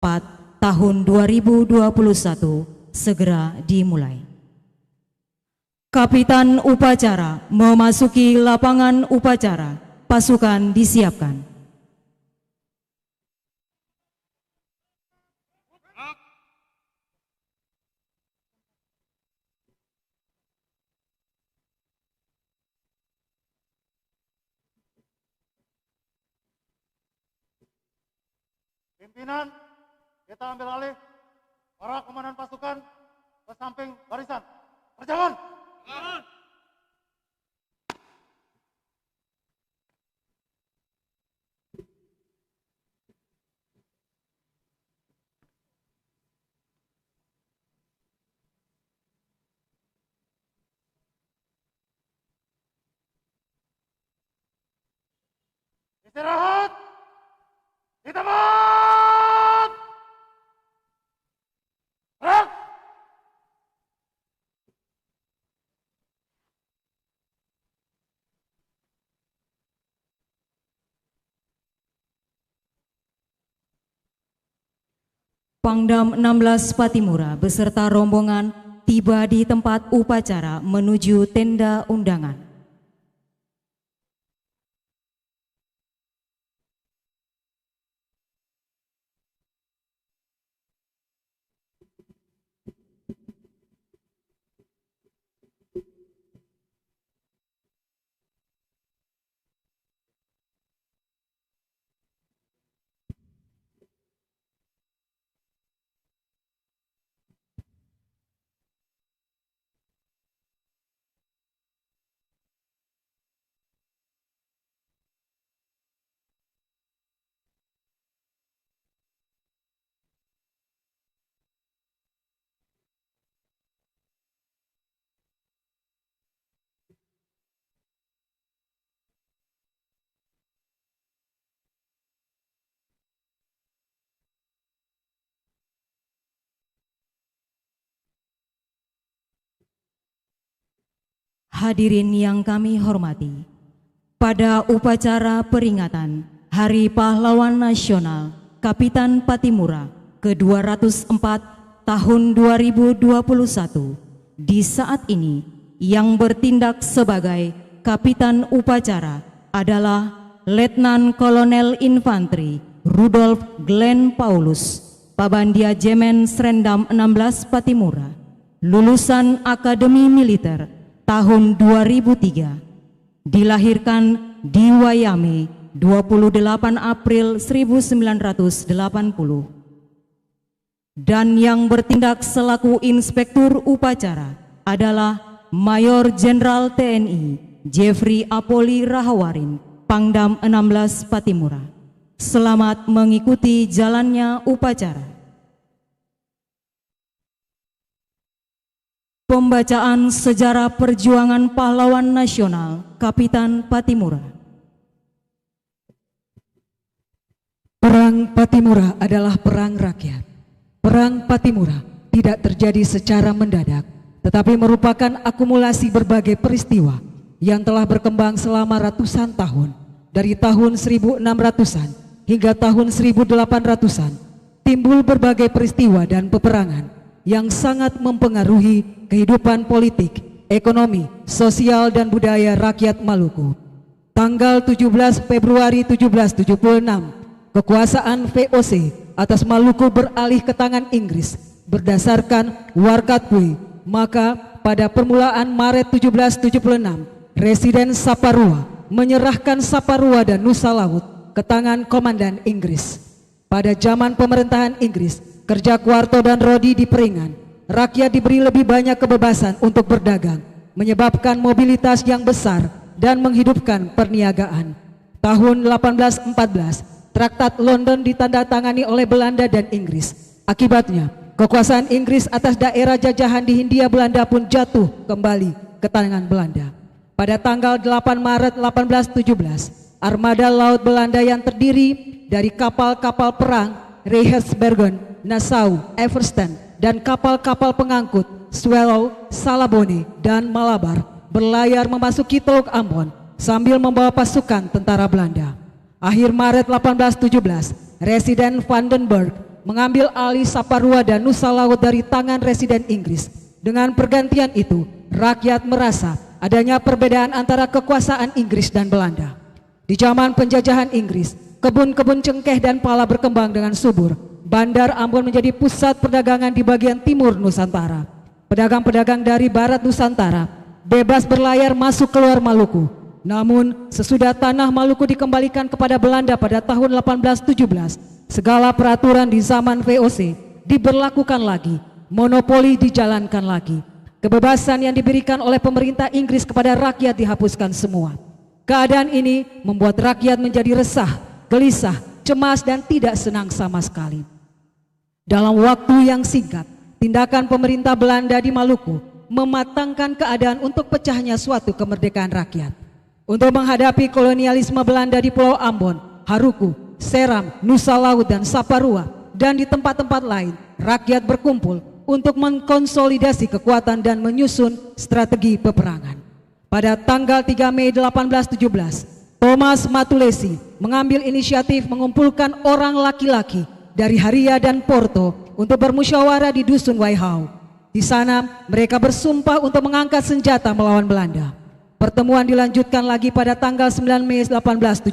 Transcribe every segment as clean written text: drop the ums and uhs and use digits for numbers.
4 tahun 2021 segera dimulai. Kapitan upacara memasuki lapangan upacara. Pasukan disiapkan. Pimpinan, kita ambil alih. Para komandan pasukan ke samping barisan. Berjalan. Istirahat. Di tempat. Gerak. Pangdam 16 Patimura beserta rombongan tiba di tempat upacara menuju tenda undangan. Hadirin yang kami hormati, pada upacara peringatan Hari Pahlawan Nasional Kapitan Patimura ke-204 tahun 2021, di saat ini yang bertindak sebagai Kapitan Upacara adalah Letnan Kolonel Infanteri Rudolf Glenn Paulus, Pabandia Jemen Srendam 16 Patimura, lulusan Akademi Militer tahun 2003, dilahirkan di Wayame 28 April 1980, dan yang bertindak selaku Inspektur Upacara adalah Mayor Jenderal TNI Jeffrey Apoli Rahawarin, Pangdam 16 Patimura. Selamat mengikuti jalannya upacara. Pembacaan sejarah perjuangan pahlawan nasional Kapitan Patimura. Perang Patimura adalah perang rakyat. Perang Patimura tidak terjadi secara mendadak, tetapi merupakan akumulasi berbagai peristiwa yang telah berkembang selama ratusan tahun, dari tahun 1600-an hingga tahun 1800-an. Timbul berbagai peristiwa dan peperangan yang sangat mempengaruhi kehidupan politik, ekonomi, sosial, dan budaya rakyat Maluku. Tanggal 17 Februari 1776, kekuasaan VOC atas Maluku beralih ke tangan Inggris berdasarkan Warkatpui. Maka pada permulaan Maret 1776, Residen Saparua menyerahkan Saparua dan Nusa Laut ke tangan Komandan Inggris. Pada zaman pemerintahan Inggris, kerja Kuarto dan Rodi diperingan, rakyat diberi lebih banyak kebebasan untuk berdagang, menyebabkan mobilitas yang besar dan menghidupkan perniagaan. Tahun 1814, Traktat London ditandatangani oleh Belanda dan Inggris. Akibatnya, kekuasaan Inggris atas daerah jajahan di Hindia Belanda pun jatuh kembali ke tangan Belanda. Pada tanggal 8 Maret 1817, armada laut Belanda yang terdiri dari kapal-kapal perang Reichsbergen, Nassau, Everstan, dan kapal-kapal pengangkut Swallow, Salabone, dan Malabar berlayar memasuki Teluk Ambon sambil membawa pasukan tentara Belanda. Akhir Maret 1817, Residen Vandenberg mengambil alih Saparua dan Nusa Laut dari tangan residen Inggris. Dengan pergantian itu, rakyat merasa adanya perbedaan antara kekuasaan Inggris dan Belanda. Di zaman penjajahan Inggris, kebun-kebun cengkeh dan pala berkembang dengan subur. Bandar Ambon menjadi pusat perdagangan di bagian timur Nusantara. Pedagang-pedagang dari barat Nusantara bebas berlayar masuk keluar Maluku. Namun, sesudah tanah Maluku dikembalikan kepada Belanda pada tahun 1817, segala peraturan di zaman VOC diberlakukan lagi, monopoli dijalankan lagi. Kebebasan yang diberikan oleh pemerintah Inggris kepada rakyat dihapuskan semua. Keadaan ini membuat rakyat menjadi resah, gelisah, cemas dan tidak senang sama sekali. Dalam waktu yang singkat, tindakan pemerintah Belanda di Maluku mematangkan keadaan untuk pecahnya suatu kemerdekaan rakyat. Untuk menghadapi kolonialisme Belanda di Pulau Ambon, Haruku, Seram, Nusa Laut dan Saparua, dan di tempat-tempat lain, rakyat berkumpul untuk mengkonsolidasi kekuatan dan menyusun strategi peperangan. Pada tanggal 3 Mei 1817, Thomas Matulesi mengambil inisiatif mengumpulkan orang laki-laki dari Haria dan Porto untuk bermusyawarah di Dusun Waihau. Di sana mereka bersumpah untuk mengangkat senjata melawan Belanda. Pertemuan dilanjutkan lagi pada tanggal 9 Mei 1817.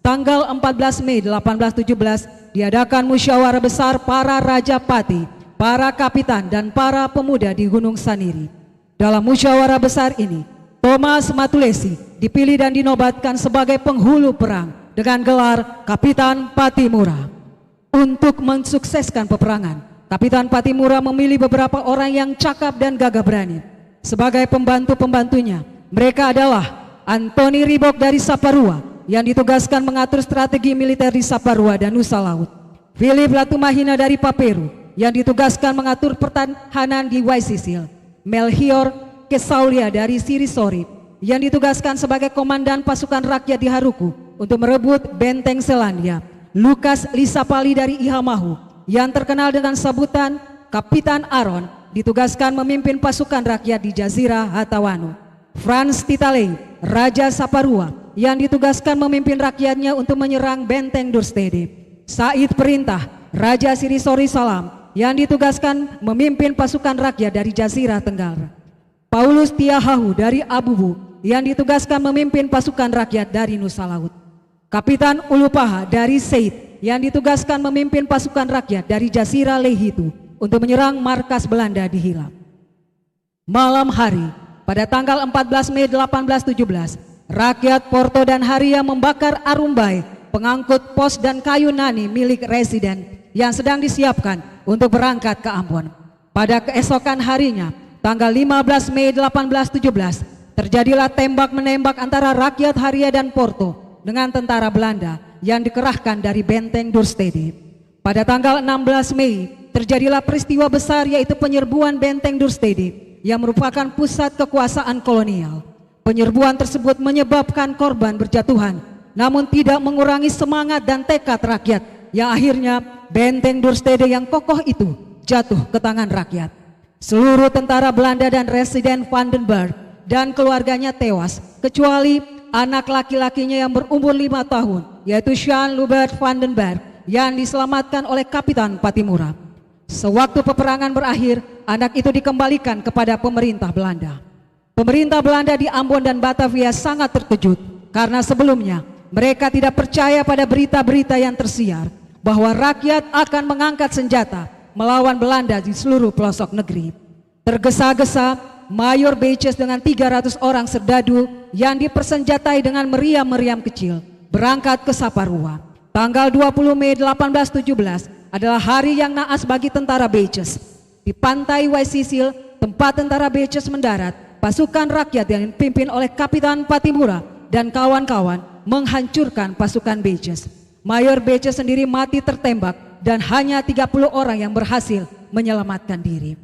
Tanggal 14 Mei 1817 diadakan musyawarah besar para raja pati, para kapitan dan para pemuda di Gunung Saniri. Dalam musyawarah besar ini, Thomas Matulesi dipilih dan dinobatkan sebagai penghulu perang dengan gelar Kapitan Patimura. Untuk mensukseskan peperangan, Kapitan Patimura memilih beberapa orang yang cakap dan gagah berani. Sebagai pembantu-pembantunya, mereka adalah Antoni Ribok dari Saparua yang ditugaskan mengatur strategi militer di Saparua dan Nusa Laut, Philip Latumahina dari Paperu yang ditugaskan mengatur pertahanan di Waisisil, Melchior Kesaulia dari Sirisori yang ditugaskan sebagai komandan pasukan rakyat di Haruku untuk merebut benteng Selandia, Lukas Lisapali dari Ihamahu yang terkenal dengan sebutan Kapitan Aron ditugaskan memimpin pasukan rakyat di Jazirah Hatawanu, Franz Titalei, Raja Saparua yang ditugaskan memimpin rakyatnya untuk menyerang benteng Durstede, Said Perintah, Raja Sirisori Salam yang ditugaskan memimpin pasukan rakyat dari Jazirah Tenggara, Paulus Tiahahu dari Abubu yang ditugaskan memimpin pasukan rakyat dari Nusa Laut, Kapitan Ulupaha dari Seid yang ditugaskan memimpin pasukan rakyat dari Jazirah Lehitu untuk menyerang markas Belanda di Hilap. Malam hari, pada tanggal 14 Mei 1817, rakyat Porto dan Haria membakar arumbai, pengangkut pos dan kayu nani milik residen yang sedang disiapkan untuk berangkat ke Ambon. Pada keesokan harinya, tanggal 15 Mei 1817, terjadilah tembak-menembak antara rakyat Haria dan Porto dengan tentara Belanda yang dikerahkan dari benteng Durstede. Pada tanggal 16 Mei, terjadilah peristiwa besar yaitu penyerbuan benteng Durstede yang merupakan pusat kekuasaan kolonial. Penyerbuan tersebut menyebabkan korban berjatuhan, namun tidak mengurangi semangat dan tekad rakyat yang akhirnya benteng Durstede yang kokoh itu jatuh ke tangan rakyat. Seluruh tentara Belanda dan residen Vandenberg dan keluarganya tewas, kecuali anak laki-lakinya yang berumur 5 tahun, yaitu Jean Lubert Vandenberg yang diselamatkan oleh Kapitan Patimura. Sewaktu peperangan berakhir, anak itu dikembalikan kepada pemerintah Belanda. Pemerintah Belanda di Ambon dan Batavia sangat terkejut karena sebelumnya mereka tidak percaya pada berita-berita yang tersiar bahwa rakyat akan mengangkat senjata melawan Belanda di seluruh pelosok negeri. Tergesa-gesa, Mayor Beches dengan 300 orang serdadu yang dipersenjatai dengan meriam-meriam kecil berangkat ke Saparua. Tanggal 20 Mei 1817 adalah hari yang naas bagi tentara Beches. Di pantai Waisisil, tempat tentara Beches mendarat, pasukan rakyat yang dipimpin oleh Kapitan Patimura dan kawan-kawan menghancurkan pasukan Beches. Mayor Beches sendiri mati tertembak dan hanya 30 orang yang berhasil menyelamatkan diri.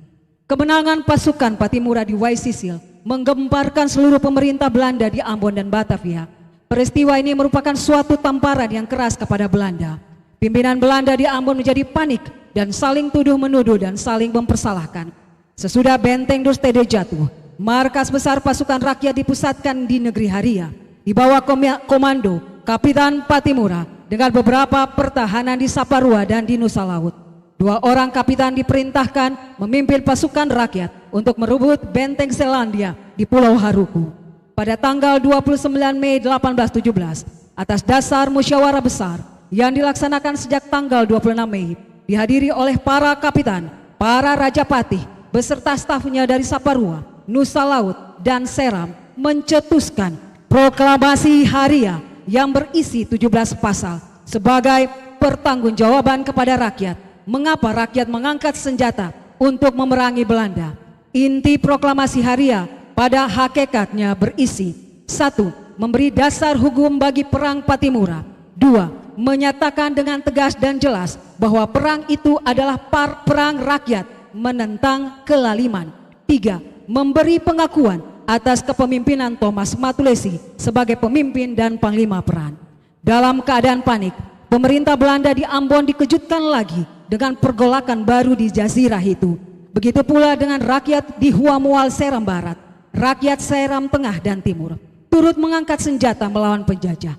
Kemenangan pasukan Patimura di Waisisil menggemparkan seluruh pemerintah Belanda di Ambon dan Batavia. Peristiwa ini merupakan suatu tamparan yang keras kepada Belanda. Pimpinan Belanda di Ambon menjadi panik dan saling tuduh-menuduh dan saling mempersalahkan. Sesudah benteng Durstede jatuh, markas besar pasukan rakyat dipusatkan di negeri Haria. Di bawah komando Kapitan Patimura, dengan beberapa pertahanan di Saparua dan di Nusa Laut. 2 orang kapitan diperintahkan memimpin pasukan rakyat untuk merebut benteng Selandia di Pulau Haruku. Pada tanggal 29 Mei 1817, atas dasar musyawarah besar yang dilaksanakan sejak tanggal 26 Mei, dihadiri oleh para kapitan, para raja patih, beserta stafnya dari Saparua, Nusa Laut, dan Seram, mencetuskan proklamasi Haria yang berisi 17 pasal sebagai pertanggungjawaban kepada rakyat mengapa rakyat mengangkat senjata untuk memerangi Belanda. Inti proklamasi Haria pada hakikatnya berisi: 1. Memberi dasar hukum bagi perang Patimura. 2. Menyatakan dengan tegas dan jelas bahwa perang itu adalah perang rakyat menentang kelaliman. 3. Memberi pengakuan atas kepemimpinan Thomas Matulesi sebagai pemimpin dan panglima perang. Dalam keadaan panik, pemerintah Belanda di Ambon dikejutkan lagi dengan pergolakan baru di Jazirah itu. Begitu pula dengan rakyat di Huamual Seram Barat, rakyat Seram Tengah dan Timur, turut mengangkat senjata melawan penjajah.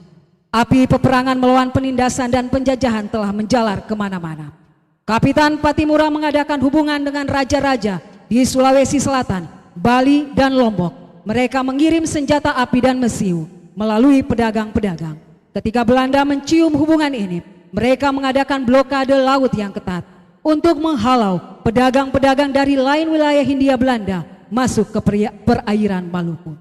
Api peperangan melawan penindasan dan penjajahan telah menjalar kemana-mana. Kapitan Patimura mengadakan hubungan dengan raja-raja di Sulawesi Selatan, Bali, dan Lombok. Mereka mengirim senjata api dan mesiu melalui pedagang-pedagang. Ketika Belanda mencium hubungan ini, mereka mengadakan blokade laut yang ketat untuk menghalau pedagang-pedagang dari lain wilayah Hindia Belanda masuk ke perairan Maluku.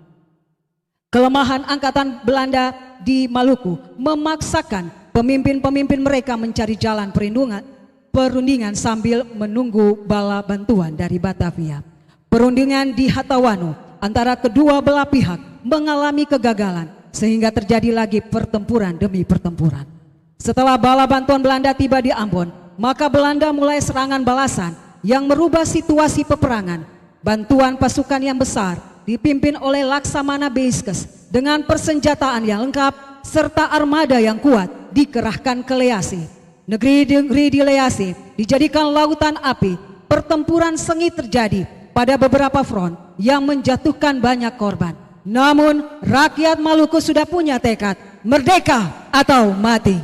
Kelemahan angkatan Belanda di Maluku memaksakan pemimpin-pemimpin mereka mencari jalan perundingan sambil menunggu bala bantuan dari Batavia. Perundingan di Hatawanu antara kedua belah pihak mengalami kegagalan sehingga terjadi lagi pertempuran demi pertempuran. Setelah bala bantuan Belanda tiba di Ambon, maka Belanda mulai serangan balasan yang merubah situasi peperangan. Bantuan pasukan yang besar dipimpin oleh Laksamana Beiskes dengan persenjataan yang lengkap serta armada yang kuat dikerahkan ke Lease. Negeri di Lease dijadikan lautan api. Pertempuran sengit terjadi pada beberapa front yang menjatuhkan banyak korban. Namun rakyat Maluku sudah punya tekad merdeka atau mati.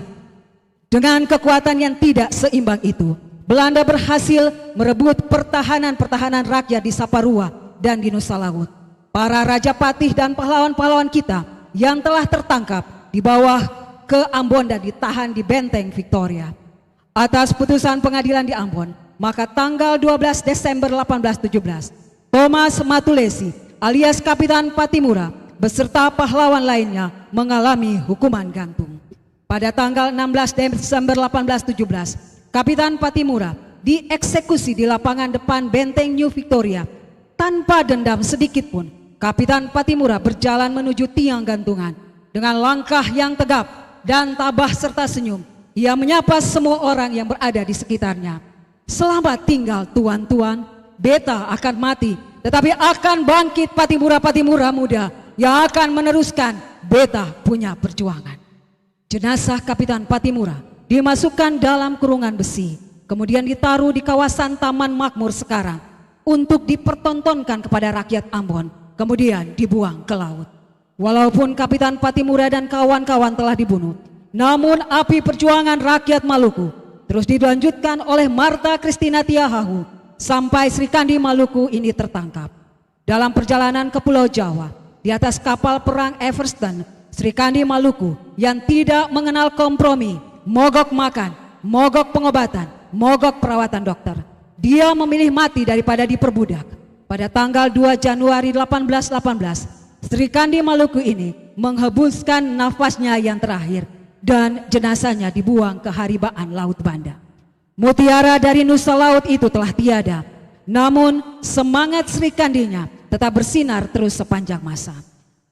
Dengan kekuatan yang tidak seimbang itu, Belanda berhasil merebut pertahanan rakyat di Saparua dan di Nusa Laut. Para raja patih dan pahlawan-pahlawan kita yang telah tertangkap dibawa ke Ambon dan ditahan di benteng Victoria. Atas putusan pengadilan di Ambon, maka tanggal 12 Desember 1817, Thomas Matulesi alias Kapitan Patimura beserta pahlawan lainnya mengalami hukuman gantung. Pada tanggal 16 Desember 1817, Kapitan Patimura dieksekusi di lapangan depan benteng New Victoria. Tanpa dendam sedikit pun, Kapitan Patimura berjalan menuju tiang gantungan. Dengan langkah yang tegap dan tabah serta senyum, ia menyapa semua orang yang berada di sekitarnya. Selamat tinggal tuan-tuan, beta akan mati, tetapi akan bangkit Patimura-Patimura muda yang akan meneruskan beta punya perjuangan. Jenazah Kapitan Patimura dimasukkan dalam kurungan besi, kemudian ditaruh di kawasan Taman Makmur sekarang untuk dipertontonkan kepada rakyat Ambon, kemudian dibuang ke laut. Walaupun Kapitan Patimura dan kawan-kawan telah dibunuh, namun api perjuangan rakyat Maluku terus dilanjutkan oleh Marta Christina Tiahahu sampai Sri Kandi Maluku ini tertangkap. Dalam perjalanan ke Pulau Jawa, di atas kapal perang Everston, Sri Kandi Maluku yang tidak mengenal kompromi, mogok makan, mogok pengobatan, mogok perawatan dokter. Dia memilih mati daripada diperbudak. Pada tanggal 2 Januari 1818, Sri Kandi Maluku ini menghembuskan nafasnya yang terakhir dan jenazahnya dibuang ke Haribaan Laut Banda. Mutiara dari Nusa Laut itu telah tiada, namun semangat Sri Kandinya tetap bersinar terus sepanjang masa.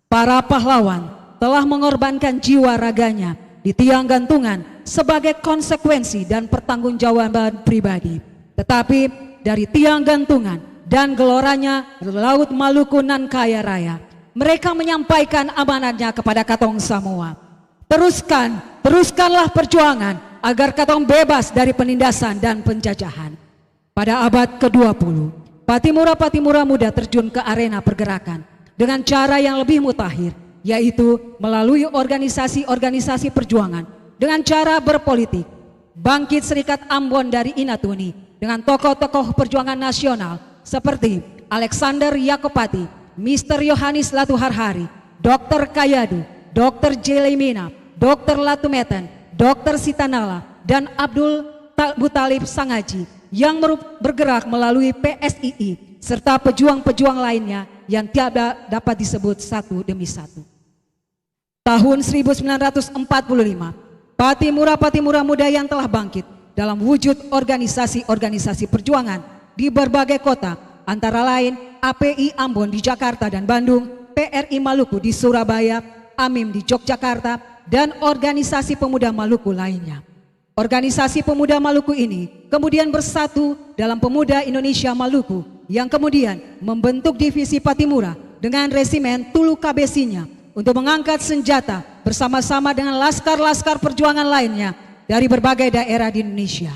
Para pahlawan telah mengorbankan jiwa raganya di tiang gantungan sebagai konsekuensi dan pertanggungjawaban pribadi. Tetapi dari tiang gantungan dan geloranya Laut Maluku nan kaya raya, mereka menyampaikan amanatnya kepada katong semua. Teruskanlah perjuangan agar katong bebas dari penindasan dan penjajahan. Pada abad ke-20, Patimura-Patimura muda terjun ke arena pergerakan dengan cara yang lebih mutakhir, yaitu melalui organisasi-organisasi perjuangan dengan cara berpolitik. Bangkit Serikat Ambon dari Inatuni dengan tokoh-tokoh perjuangan nasional seperti Alexander Yakopati, Mr. Yohanis Latuharhari, Dr. Kayadu, Dr. Jelemina, Dr. Latumeten, Dr. Sitanala, dan Abdul Butalib Sangaji yang bergerak melalui PSII serta pejuang-pejuang lainnya yang tiada dapat disebut satu demi satu. Tahun 1945, Patimura muda yang telah bangkit dalam wujud organisasi-organisasi perjuangan di berbagai kota, antara lain API Ambon di Jakarta dan Bandung, PRI Maluku di Surabaya, AMIM di Yogyakarta, dan organisasi pemuda Maluku lainnya. Organisasi pemuda Maluku ini kemudian bersatu dalam Pemuda Indonesia Maluku yang kemudian membentuk divisi Patimura dengan resimen Tulu Kabesinya untuk mengangkat senjata bersama-sama dengan laskar-laskar perjuangan lainnya dari berbagai daerah di Indonesia.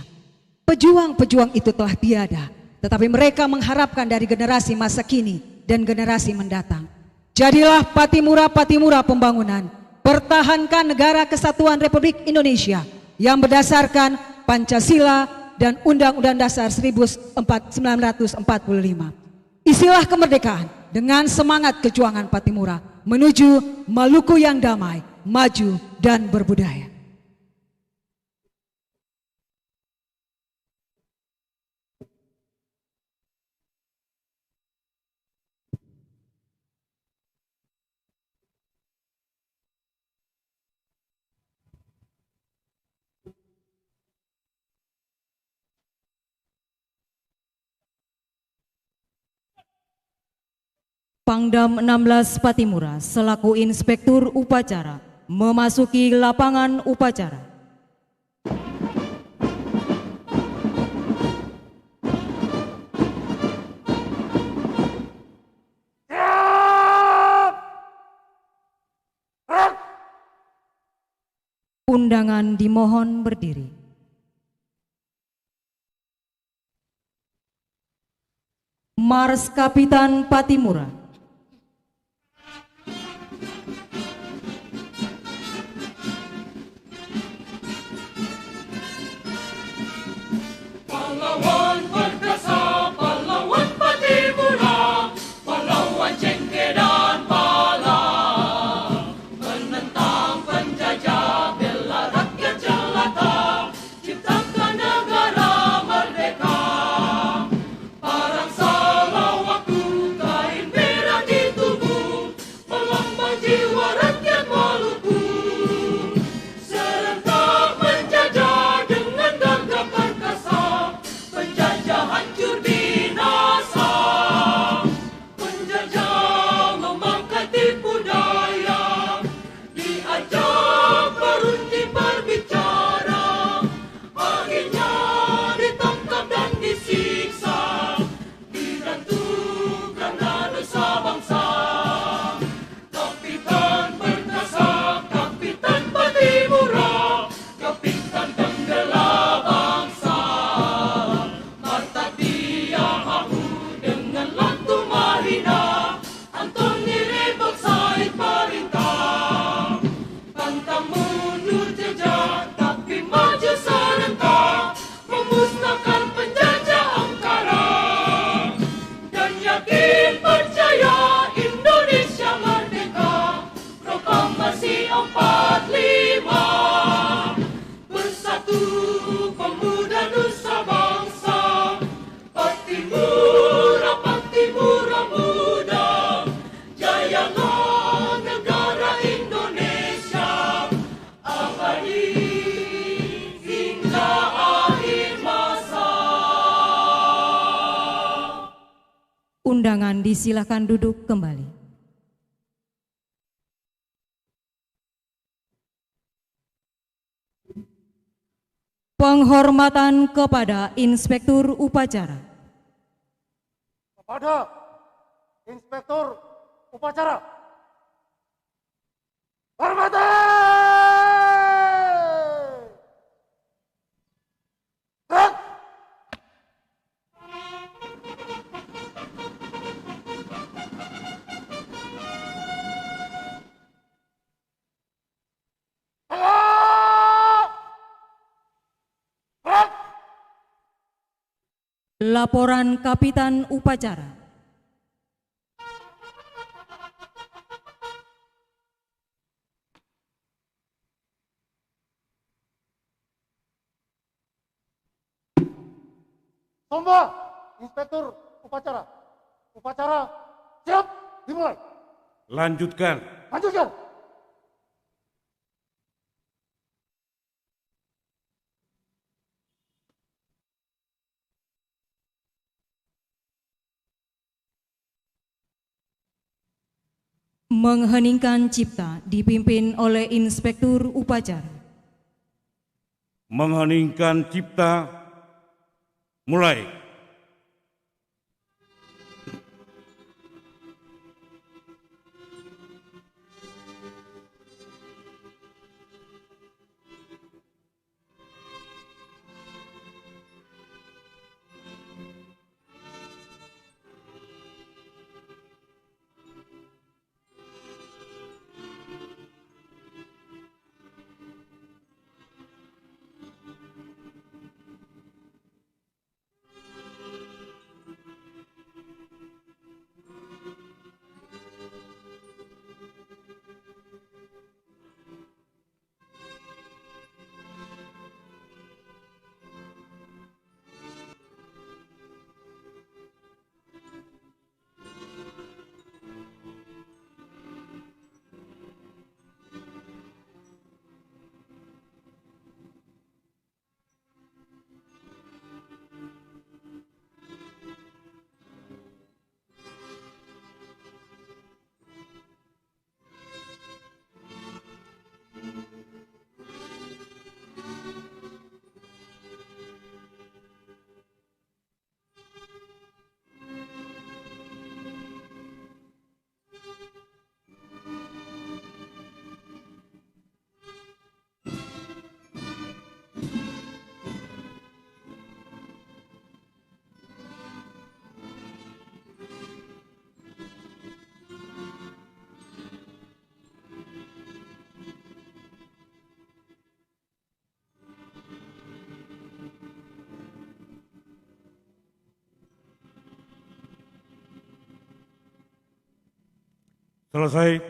Pejuang-pejuang itu telah tiada, tetapi mereka mengharapkan dari generasi masa kini dan generasi mendatang. Jadilah Patimura pembangunan, pertahankan negara kesatuan Republik Indonesia yang berdasarkan Pancasila dan Undang-Undang Dasar 1945. Isilah kemerdekaan dengan semangat kejuangan Patimura menuju Maluku yang damai, maju, dan berbudaya. Pangdam 16 Patimura selaku Inspektur Upacara memasuki lapangan upacara. Siap! Gerak! Undangan dimohon berdiri. Mars Kapitan Patimura. Undangan disilakan duduk kembali. Penghormatan kepada Inspektur Upacara. Kepada Inspektur Upacara. Hormati! Gerak! Gerak! Laporan Kapitan Upacara. Somba, Inspektur Upacara. Upacara siap dimulai. Lanjutkan. Lanjutkan. Mengheningkan cipta dipimpin oleh Inspektur Upacara. Mengheningkan cipta. Mulai. Selesai.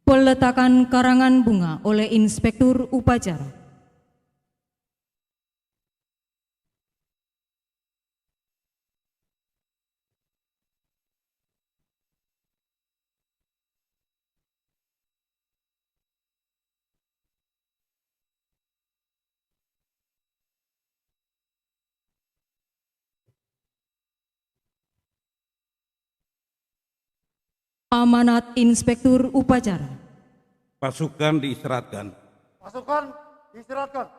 Peletakan karangan bunga oleh Inspektur Upacara. Amanat Inspektur Upacara. Pasukan diistirahatkan. Pasukan diistirahatkan.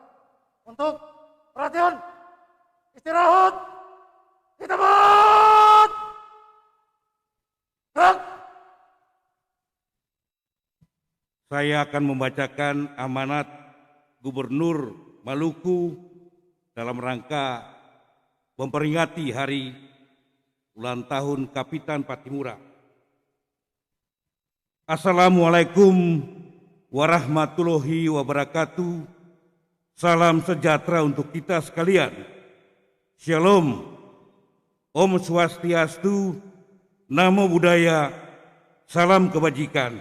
Untuk perhatian, istirahat, di tempat. Gerak. Saya akan membacakan amanat Gubernur Maluku dalam rangka memperingati hari ulang tahun Kapitan Patimura. Assalamualaikum warahmatullahi wabarakatuh. Salam sejahtera untuk kita sekalian. Shalom. Om Swastiastu. Namo Buddhaya. Salam kebajikan.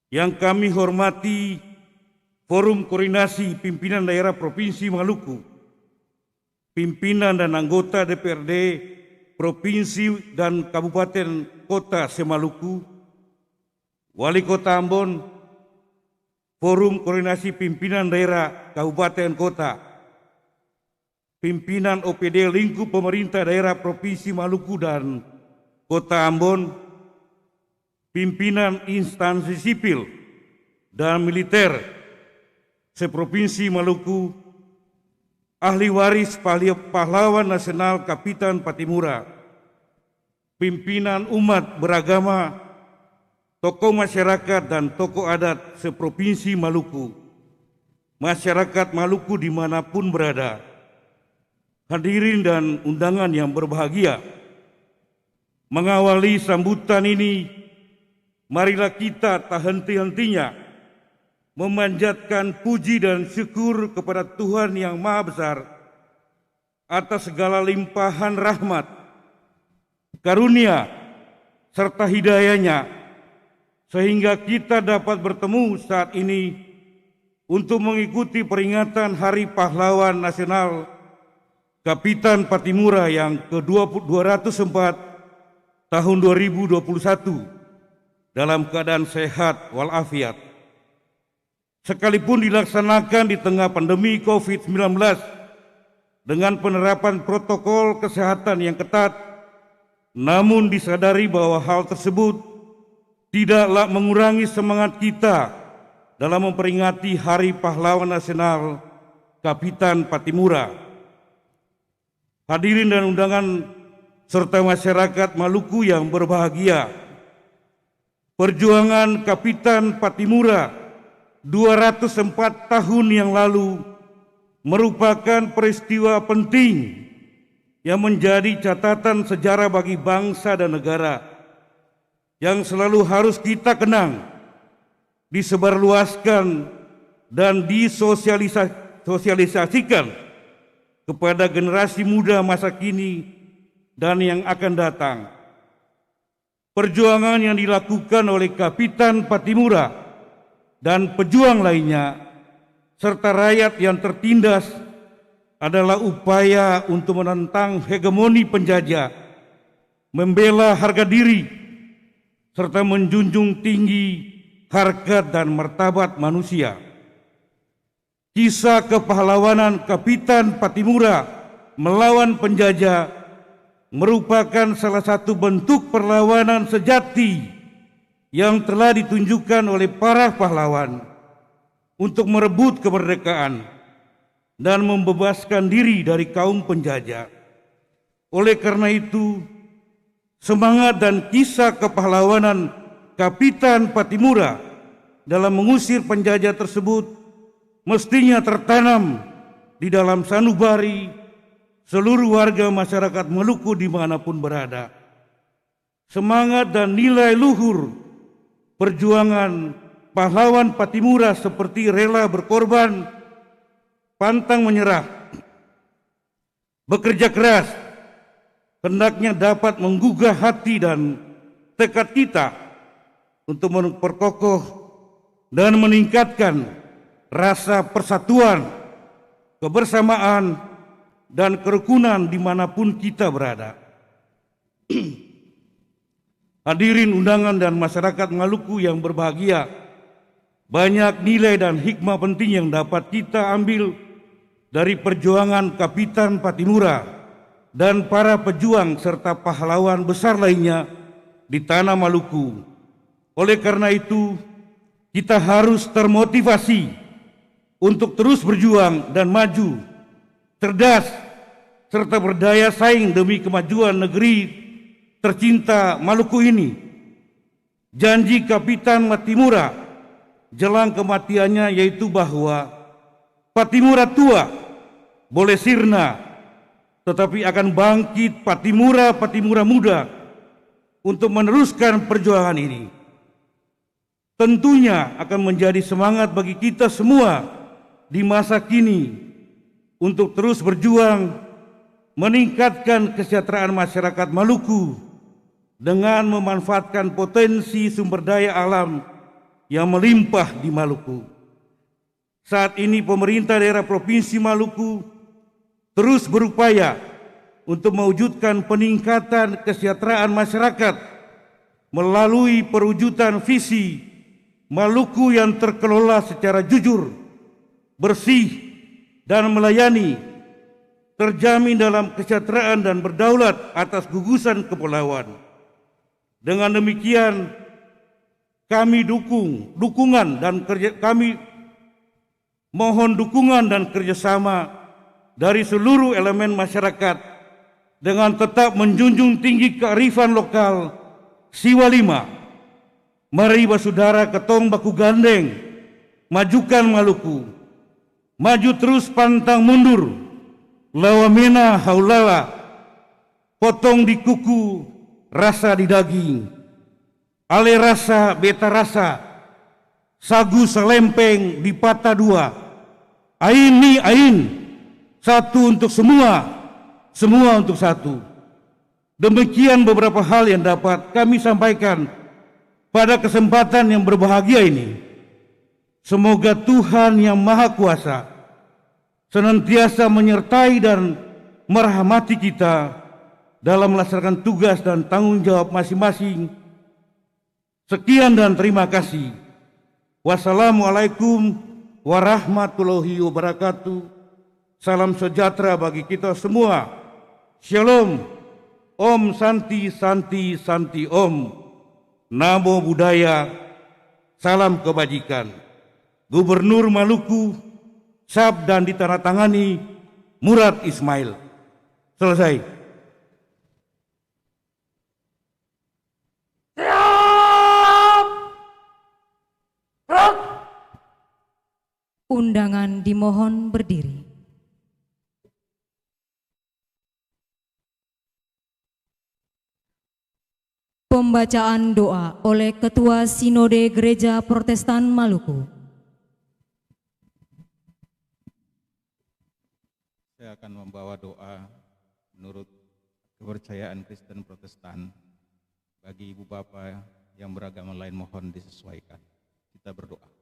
Yang kami hormati Forum Koordinasi Pimpinan Daerah Provinsi Maluku, pimpinan dan anggota DPRD Provinsi dan Kabupaten Kota Semaluku, Wali Kota Ambon, Forum Koordinasi Pimpinan Daerah Kabupaten Kota, pimpinan OPD lingkup pemerintah daerah Provinsi Maluku dan Kota Ambon, pimpinan instansi sipil dan militer seprovinsi Maluku, ahli waris pahlawan nasional Kapitan Patimura, pimpinan umat beragama, tokoh masyarakat dan tokoh adat seprovinsi Maluku, masyarakat Maluku dimanapun berada, hadirin dan undangan yang berbahagia. Mengawali sambutan ini, marilah kita tak henti-hentinya memanjatkan puji dan syukur kepada Tuhan Yang Maha Besar atas segala limpahan rahmat, karunia, serta hidayahnya, sehingga kita dapat bertemu saat ini untuk mengikuti peringatan Hari Pahlawan Nasional Kapitan Pattimura yang ke-204 tahun 2021 dalam keadaan sehat walafiat. Sekalipun dilaksanakan di tengah pandemi COVID-19 dengan penerapan protokol kesehatan yang ketat, namun disadari bahwa hal tersebut tidaklah mengurangi semangat kita dalam memperingati Hari Pahlawan Nasional Kapitan Pattimura. Hadirin dan undangan serta masyarakat Maluku yang berbahagia, perjuangan Kapitan Pattimura 204 tahun yang lalu merupakan peristiwa penting yang menjadi catatan sejarah bagi bangsa dan negara yang selalu harus kita kenang, disebarluaskan dan disosialisasikan kepada generasi muda masa kini dan yang akan datang. Perjuangan yang dilakukan oleh Kapitan Pattimura dan pejuang lainnya serta rakyat yang tertindas adalah upaya untuk menentang hegemoni penjajah, membela harga diri, serta menjunjung tinggi harkat dan martabat manusia. Kisah kepahlawanan Kapitan Pattimura melawan penjajah merupakan salah satu bentuk perlawanan sejati yang telah ditunjukkan oleh para pahlawan untuk merebut kemerdekaan dan membebaskan diri dari kaum penjajah. Oleh karena itu, semangat dan kisah kepahlawanan Kapitan Pattimura dalam mengusir penjajah tersebut mestinya tertanam di dalam sanubari seluruh warga masyarakat Maluku dimanapun berada. Semangat dan nilai luhur perjuangan pahlawan Pattimura seperti rela berkorban, pantang menyerah, bekerja keras, hendaknya dapat menggugah hati dan tekad kita untuk memperkokoh dan meningkatkan rasa persatuan, kebersamaan, dan kerukunan dimanapun kita berada. Hadirin undangan dan masyarakat Maluku yang berbahagia, banyak nilai dan hikmah penting yang dapat kita ambil dari perjuangan Kapitan Pattimura dan para pejuang serta pahlawan besar lainnya di tanah Maluku. Oleh karena itu, kita harus termotivasi untuk terus berjuang dan maju, cerdas, serta berdaya saing demi kemajuan negeri tercinta Maluku ini. Janji Kapitan Pattimura jelang kematiannya yaitu bahwa Pattimura tua boleh sirna, tetapi akan bangkit Pattimura muda untuk meneruskan perjuangan ini. Tentunya akan menjadi semangat bagi kita semua di masa kini untuk terus berjuang meningkatkan kesejahteraan masyarakat Maluku dengan memanfaatkan potensi sumber daya alam yang melimpah di Maluku. Saat ini pemerintah daerah Provinsi Maluku terus berupaya untuk mewujudkan peningkatan kesejahteraan masyarakat melalui perwujudan visi Maluku yang terkelola secara jujur, bersih, dan melayani, terjamin dalam kesejahteraan dan berdaulat atas gugusan kepulauan. Dengan demikian, kami mohon dukungan dan kerjasama dari seluruh elemen masyarakat dengan tetap menjunjung tinggi kearifan lokal Siwa Lima. Mari basudara ketong baku gandeng, majukan Maluku, maju terus pantang mundur, lawamena haulala, potong di kuku, rasa di daging, ale rasa beta rasa, sagu selempeng di patah dua, ain ni ain, satu untuk semua, semua untuk satu. Demikian beberapa hal yang dapat kami sampaikan pada kesempatan yang berbahagia ini. Semoga Tuhan yang Maha Kuasa senantiasa menyertai dan merahmati kita dalam melaksanakan tugas dan tanggung jawab masing-masing. Sekian dan terima kasih. Wassalamualaikum warahmatullahi wabarakatuh. Salam sejahtera bagi kita semua. Shalom. Om Santi Santi Santi Om. Namo Buddhaya. Salam kebajikan. Gubernur Maluku, sab dan ditandatangani Murad Ismail. Selesai. Undangan dimohon berdiri. Pembacaan doa oleh Ketua Sinode Gereja Protestan Maluku. Saya akan membawa doa menurut kepercayaan Kristen Protestan. Bagi ibu bapak yang beragama lain mohon disesuaikan. Kita berdoa.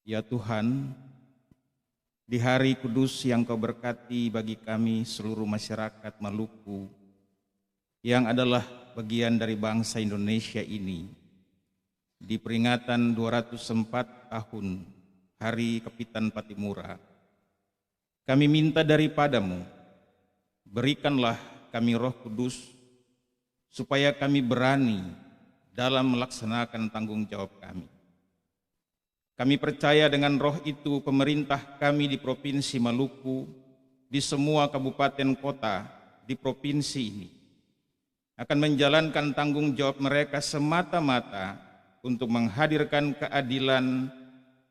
Ya Tuhan, di hari kudus yang Kau berkati bagi kami seluruh masyarakat Maluku yang adalah bagian dari bangsa Indonesia ini, di peringatan 204 tahun Hari Kapitan Patimura, kami minta daripadamu, berikanlah kami Roh Kudus, supaya kami berani dalam melaksanakan tanggung jawab kami. Kami percaya dengan roh itu pemerintah kami di Provinsi Maluku, di semua kabupaten kota di provinsi ini, akan menjalankan tanggung jawab mereka semata-mata untuk menghadirkan keadilan,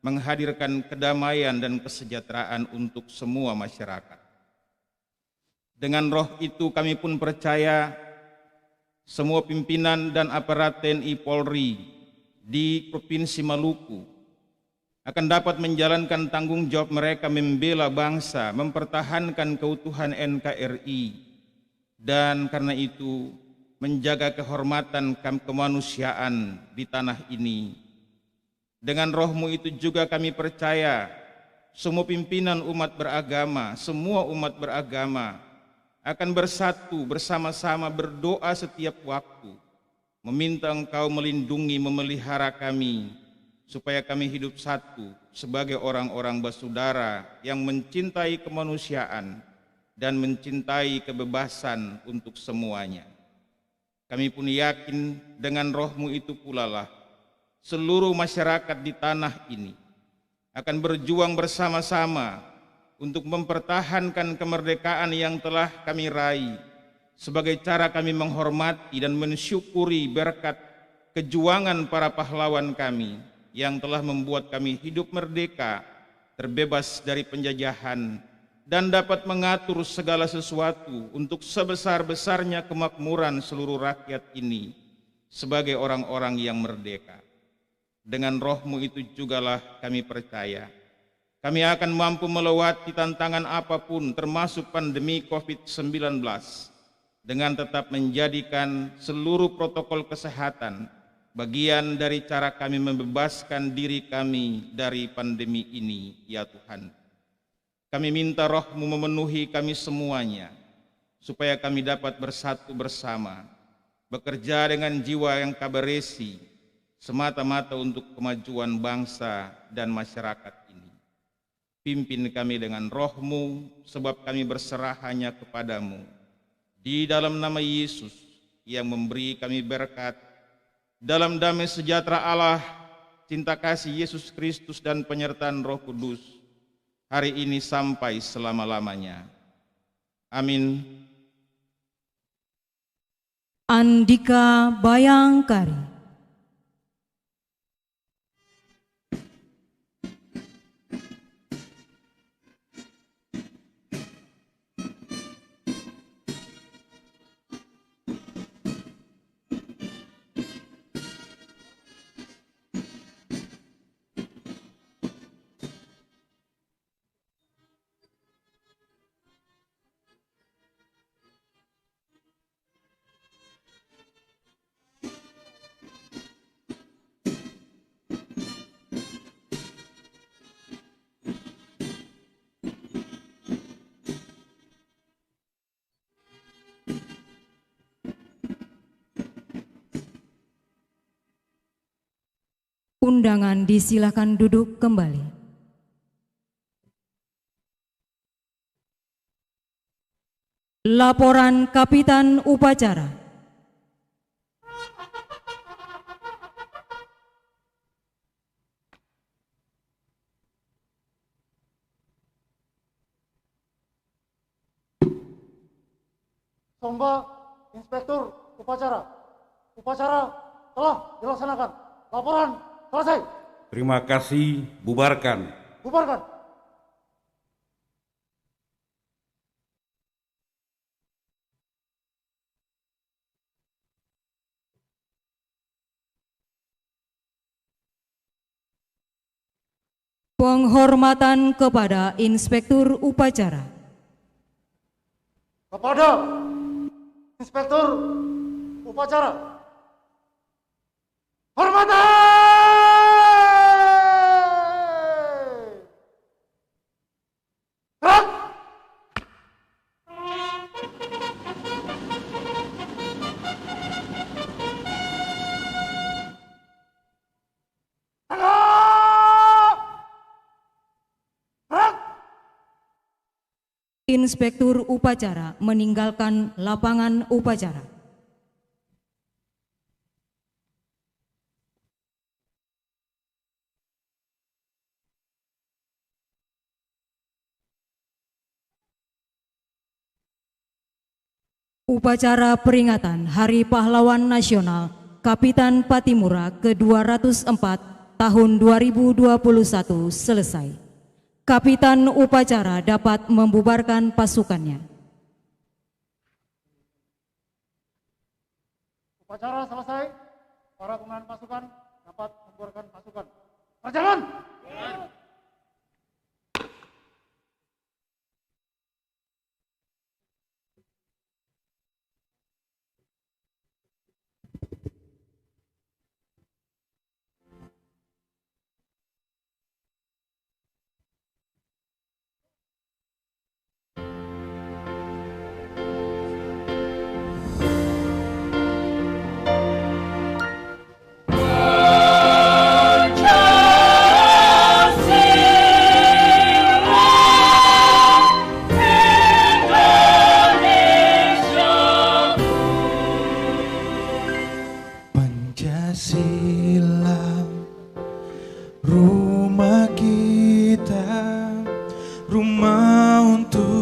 menghadirkan kedamaian dan kesejahteraan untuk semua masyarakat. Dengan roh itu kami pun percaya semua pimpinan dan aparat TNI Polri di Provinsi Maluku akan dapat menjalankan tanggung jawab mereka membela bangsa, mempertahankan keutuhan NKRI, dan karena itu menjaga kehormatan kemanusiaan di tanah ini. Dengan roh-Mu itu juga kami percaya semua pimpinan umat beragama, semua umat beragama akan bersatu bersama-sama berdoa setiap waktu, meminta Engkau melindungi, memelihara kami, supaya kami hidup satu sebagai orang-orang bersaudara yang mencintai kemanusiaan dan mencintai kebebasan untuk semuanya. Kami pun yakin dengan roh-Mu itu pula lah seluruh masyarakat di tanah ini akan berjuang bersama-sama untuk mempertahankan kemerdekaan yang telah kami raih sebagai cara kami menghormati dan mensyukuri berkat kejuangan para pahlawan kami yang telah membuat kami hidup merdeka, terbebas dari penjajahan, dan dapat mengatur segala sesuatu untuk sebesar-besarnya kemakmuran seluruh rakyat ini sebagai orang-orang yang merdeka. Dengan roh-Mu itu jugalah kami percaya kami akan mampu melewati tantangan apapun termasuk pandemi COVID-19 dengan tetap menjadikan seluruh protokol kesehatan bagian dari cara kami membebaskan diri kami dari pandemi ini, ya Tuhan. Kami minta roh-Mu memenuhi kami semuanya, supaya kami dapat bersatu bersama, bekerja dengan jiwa yang kabaresi, semata-mata untuk kemajuan bangsa dan masyarakat ini. Pimpin kami dengan roh-Mu, sebab kami berserah hanya kepadamu. Di dalam nama Yesus yang memberi kami berkat, dalam damai sejahtera Allah, cinta kasih Yesus Kristus dan penyertaan Roh Kudus, hari ini sampai selama-lamanya. Amin. Andika Bayangkari. Undangan disilakan duduk kembali. Laporan Kapitan Upacara. Somba, Inspektur Upacara. Upacara telah dilaksanakan. Laporan selesai. Terima kasih, bubarkan. Bubarkan. Penghormatan kepada Inspektur Upacara. Kepada Inspektur Upacara. Hormatan! Gerak! Tengah! Gerak! Inspektur Upacara meninggalkan lapangan upacara. Upacara peringatan Hari Pahlawan Nasional Kapitan Patimura ke-204 tahun 2021 selesai. Kapitan Upacara dapat membubarkan pasukannya. Upacara selesai. Para komandan pasukan dapat membubarkan pasukan. Perjalanan! Pancasila, rumah kita, rumah untuk